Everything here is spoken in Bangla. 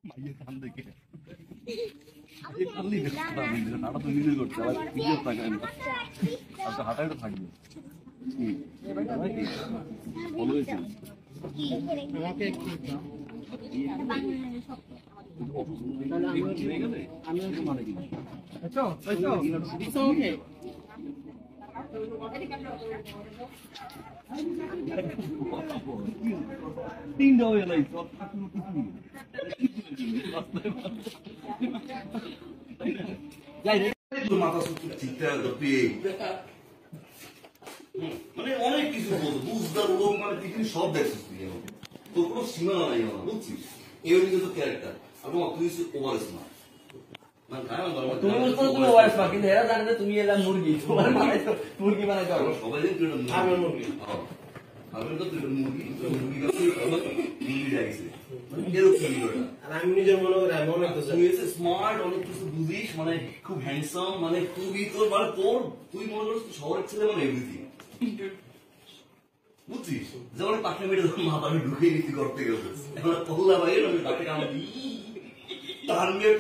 মাইয়ের কান দেখে এই কানলি দেখতে পাবেন নাটা তো নিজে করতে আবার ভিডিও থাকবে আর তো হাঁটাইটা থাকবে বলো হয়েছে আমাকে একটু তিনটা হয়ে গেল মানে অনেক কিছু বলতো বুঝদার লোক মানে পৃথিবীর সব দেখছিস তুই এখন তোর কোনো সীমানা নাই আমার বুঝছিস এই হচ্ছে তোর ক্যারেক্টার এবং তুই ওভার স্মার্ট তুমি ওভার স্মার্ট কিন্তু এরা জানে যে তুমি এলা মুরগি তোমার মানে মুরগি মানে সবাই জানি তুই মুরগি আমি তো তুই মুরগি মুরগি লাগছে আমি নিজের মনে করি আমি অনেক স্মার্ট অনেক কিছু বুঝিস মানে খুব হ্যান্ডসাম মানে খুবই তোর মানে তোর তুই মনে করিস শহরের ছেলে মানে এভরিথিং বুঝছিস যেমন পাখি মেরে মাথা আমি ঢুকিয়ে নিতে করতে গেছে এখন পল্লা ভাই আমি তাকে আমার তার মেয়ে